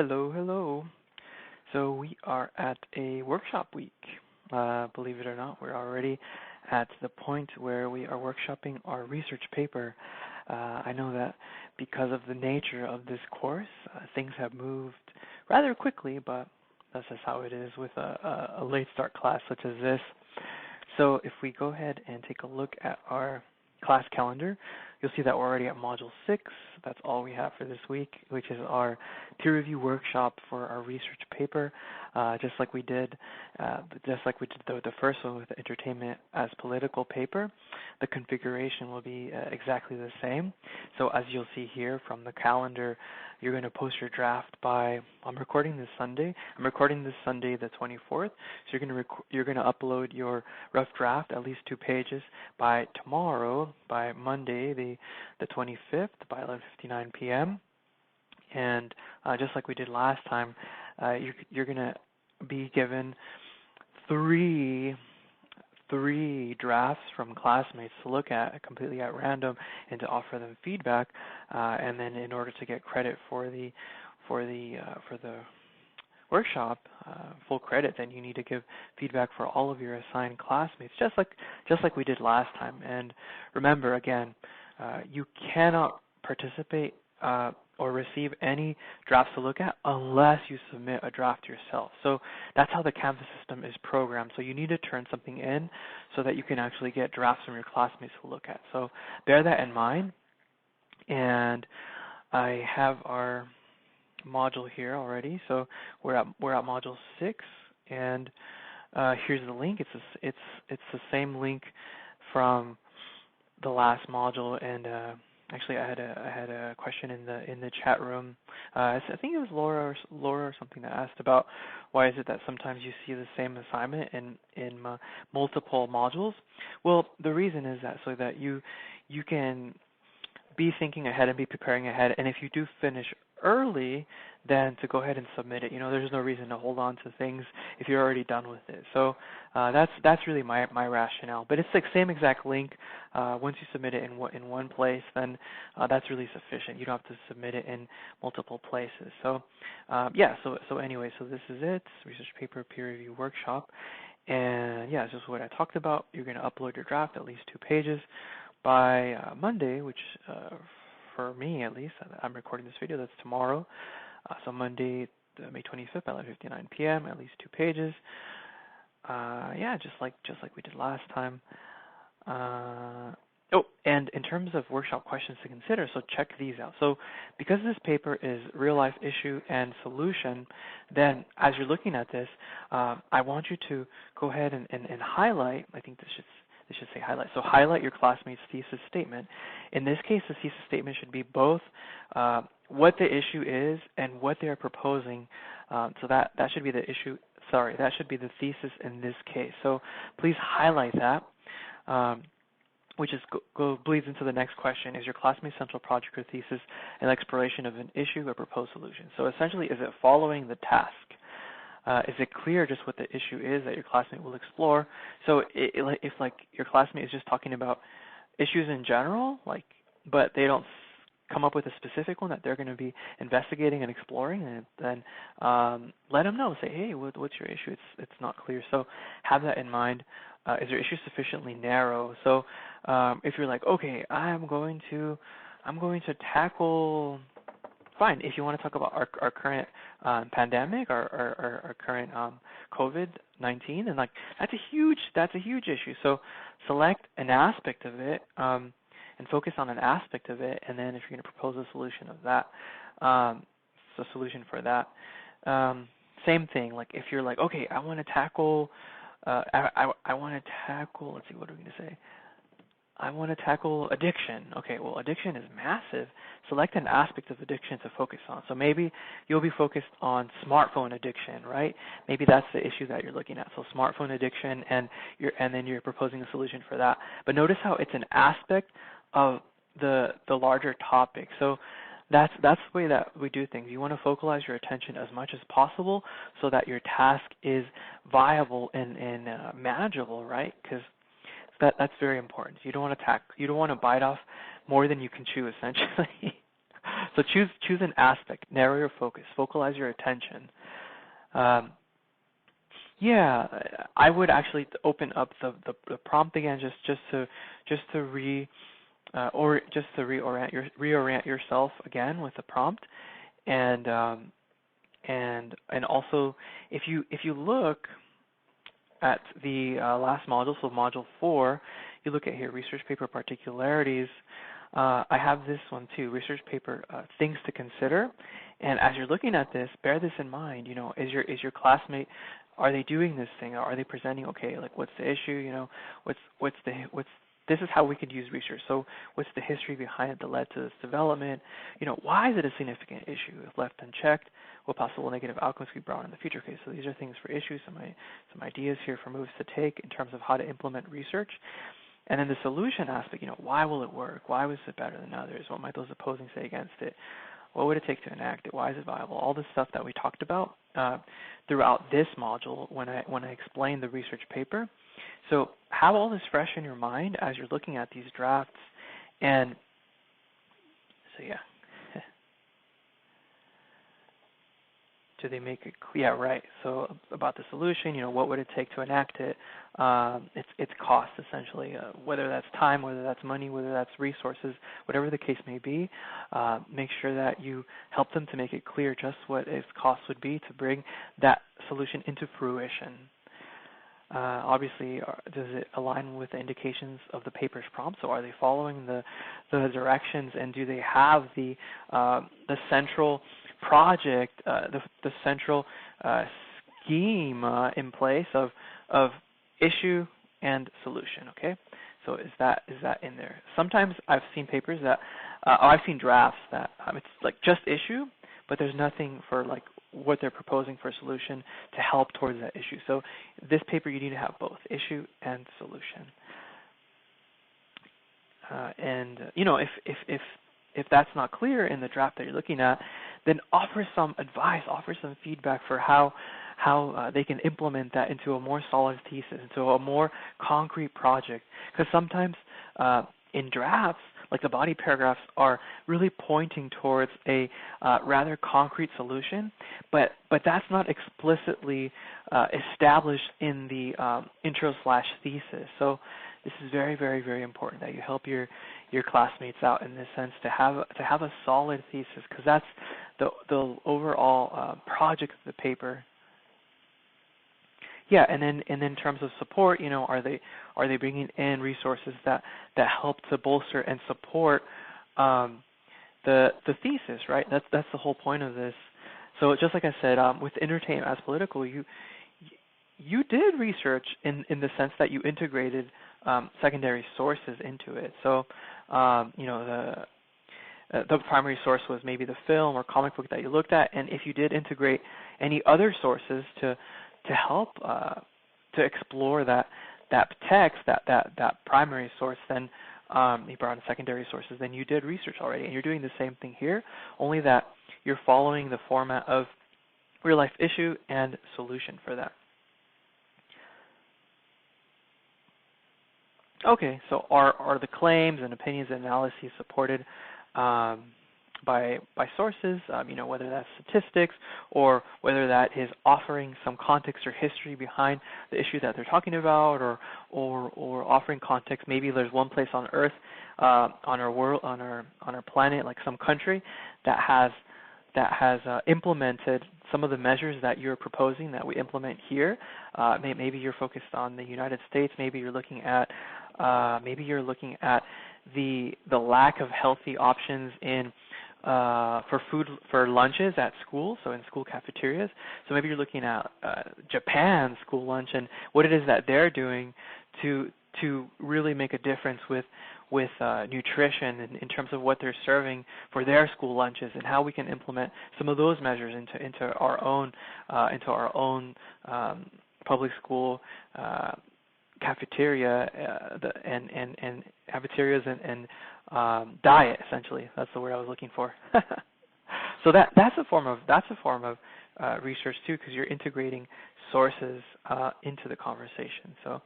Hello, hello. So we are at a workshop week. Believe it or not, we're already at the point where we are workshopping our research paper. I know that because of the nature of this course, things have moved rather quickly, but that's just how it is with a late start class such as this. So if we go ahead and take a look at our class calendar, you'll see that we're already at Module 6. That's all we have for this week, which is our peer review workshop for our research paper. Just like we did the first one with the entertainment as political paper, the configuration will be exactly the same. So as you'll see here from the calendar, you're going to post your draft by, I'm recording this Sunday the 24th. So you're going to upload your rough draft, at least 2 pages, by tomorrow, by Monday the 25th, by 11:59 p.m. And just like we did last time, you're going to be given three drafts from classmates to look at completely at random and to offer them feedback, and then in order to get credit for the workshop, full credit, then you need to give feedback for all of your assigned classmates, just like we did last time. And remember, again, you cannot participate or receive any drafts to look at unless you submit a draft yourself. So that's how the Canvas system is programmed. So you need to turn something in so that you can actually get drafts from your classmates to look at. So bear that in mind. And I have our module here already. So we're at Module 6, and here's the link. It's the same link from the last module, and actually, I had a question in the chat room. I think it was Laura or something that asked about why is it that sometimes you see the same assignment in multiple modules. Well, the reason is that so that you can be thinking ahead and be preparing ahead, and if you do finish early, then to go ahead and submit it. There's no reason to hold on to things if you're already done with it. So that's really my rationale. But it's the same exact link. Once you submit it in one place, then that's really sufficient. You don't have to submit it in multiple places. So So anyway, so this is it. Research paper peer review workshop, and yeah, it's just what I talked about. You're going to upload your draft, at least 2 pages, by Monday, which for me at least, I'm recording this video, that's tomorrow. So Monday, May 25th at 11:59 p.m., at least 2 pages. Just like we did last time. And in terms of workshop questions to consider, so check these out. So because this paper is real life issue and solution, then as you're looking at this, I want you to go ahead and highlight, I think this should say highlight. So highlight your classmate's thesis statement. In this case, the thesis statement should be both what the issue is and what they are proposing. So that should be the issue. Sorry, that should be the thesis in this case. So please highlight that, which is bleeds into the next question. Is your classmate's central project or thesis an exploration of an issue or proposed solution? So essentially, is it following the task? Is it clear just what the issue is that your classmate will explore? So if like your classmate is just talking about issues in general, but they don't come up with a specific one that they're going to be investigating and exploring, and then let them know. Say, hey, what's your issue? It's not clear. So have that in mind. Is your issue sufficiently narrow? So if you're like, okay, I'm going to tackle. Fine. If you want to talk about our current pandemic, our current COVID-19, and that's a huge issue. So select an aspect of it and focus on an aspect of it, and then if you're going to propose a solution of that, so solution for that. Same thing. Like if you're like, okay, I want to tackle. I want to tackle. Let's see, what are we going to say? I want to tackle addiction. Okay, well, addiction is massive. Select an aspect of addiction to focus on. So maybe you'll be focused on smartphone addiction, right? Maybe that's the issue that you're looking at. So smartphone addiction, and then you're proposing a solution for that. But notice how it's an aspect of the larger topic. So that's the way that we do things. You want to focalize your attention as much as possible so that your task is viable and manageable, right? Because that's very important. You don't want to bite off more than you can chew, essentially. So choose an aspect, narrow your focus, focalize your attention. Um, yeah, I would actually open up the prompt again, just to reorient yourself again with the prompt, and and also if you look at the last module, so module 4, you look at here, research paper particularities. I have this one too, research paper things to consider. And as you're looking at this, bear this in mind. Is your classmate, are they doing this thing? Are they presenting okay? Like, what's the issue? This is how we could use research. So what's the history behind it that led to this development? Why is it a significant issue? If left unchecked, what possible negative outcomes could be brought in the future? Okay, so these are things for issues, some ideas here for moves to take in terms of how to implement research. And then the solution aspect, why will it work? Why was it better than others? What might those opposing say against it? What would it take to enact it? Why is it viable? All this stuff that we talked about throughout this module when I explained the research paper. So have all this fresh in your mind as you're looking at these drafts. And so, yeah. Do they make it clear? Yeah, right. So about the solution, what would it take to enact it? It's cost, essentially, whether that's time, whether that's money, whether that's resources, whatever the case may be. Make sure that you help them to make it clear just what its cost would be to bring that solution into fruition. Obviously, does it align with the indications of the paper's prompt? So are they following the directions, and do they have the central project, the central scheme in place of issue and solution? Okay, so is that in there? Sometimes I've seen papers that I've seen drafts that it's like just issue, but there's nothing for like what they're proposing for a solution to help towards that issue. So this paper, you need to have both issue and solution. And if that's not clear in the draft that you're looking at, then offer some advice, offer some feedback for how they can implement that into a more solid thesis, into a more concrete project. Because sometimes in drafts, like the body paragraphs are really pointing towards a rather concrete solution, but that's not explicitly established in the intro/thesis. So this is very, very, very important that you help your classmates out in this sense to have a solid thesis, because that's the overall project of the paper. Yeah, and then in terms of support, are they bringing in resources that help to bolster and support the thesis, right? That's the whole point of this. So just like I said, with Entertainment as Political, you did research in the sense that you integrated secondary sources into it. So the primary source was maybe the film or comic book that you looked at, and if you did integrate any other sources to help to explore that text, that primary source, then you brought in secondary sources, then you did research already. And you're doing the same thing here, only that you're following the format of real-life issue and solution for that. Okay, so are the claims and opinions and analyses supported by sources, whether that's statistics or whether that is offering some context or history behind the issue that they're talking about, or offering context. Maybe there's one place on Earth, on our world, on our planet, like some country that has implemented some of the measures that you're proposing that we implement here. Maybe you're focused on the United States. Maybe you're looking at the lack of healthy options in for lunches at school, so in school cafeterias. So maybe you're looking at Japan's school lunch and what it is that they're doing to really make a difference with nutrition in terms of what they're serving for their school lunches, and how we can implement some of those measures into our own public school cafeteria and cafeterias and diet, essentially. That's the word I was looking for. So that's a form of research too, because you're integrating sources into the conversation. So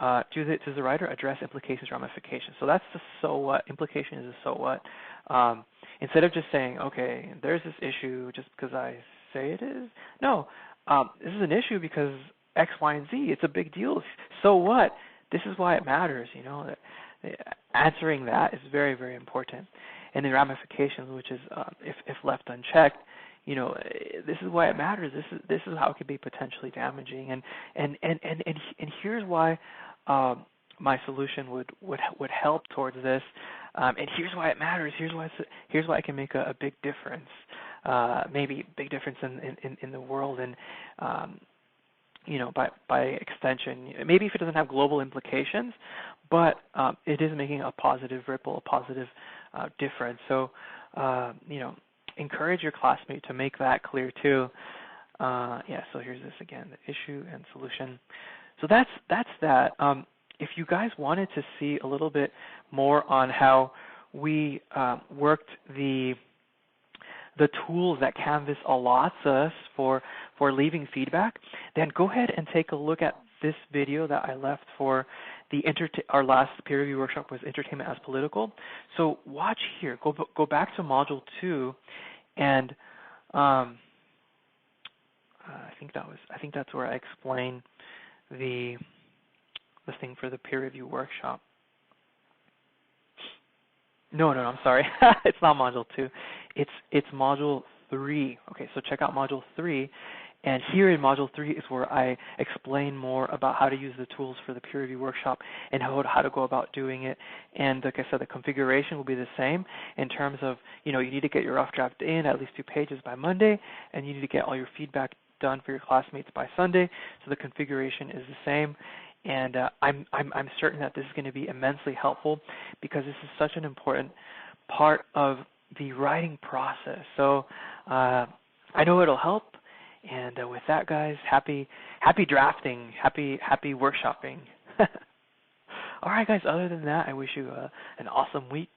does the writer address implications, ramifications? So that's the so what. Implication is the so what. Instead of just saying, okay, there's this issue just because I say it is. No, this is an issue because X, Y, and Z. It's a big deal. So what? This is why it matters. Answering that is very, very important. And the ramifications, which is if left unchecked, this is why it matters. This is how it could be potentially damaging. And here's why my solution would help towards this. And here's why it matters. Here's why it can make a big difference. Maybe a big difference in the world, and by extension, maybe if it doesn't have global implications, but it is making a positive ripple, a positive difference. So encourage your classmate to make that clear too. So here's this again, the issue and solution. So that's that. If you guys wanted to see a little bit more on how we worked the tools that Canvas allots us for leaving feedback, then go ahead and take a look at this video that I left for our last peer review workshop was Entertainment as Political. So watch here. Go back to Module 2, and I think that's where I explain the thing for the peer review workshop. No, I'm sorry. It's not Module 2. It's Module 3. Okay, so check out Module 3. And here in Module 3 is where I explain more about how to use the tools for the peer review workshop and how to go about doing it. And like I said, the configuration will be the same in terms of, you need to get your rough draft in at least 2 pages by Monday, and you need to get all your feedback done for your classmates by Sunday. So the configuration is the same. And I'm certain that this is going to be immensely helpful because this is such an important part of the writing process. So I know it'll help. And with that, guys, happy drafting, happy workshopping. All right, guys. Other than that, I wish you an awesome week.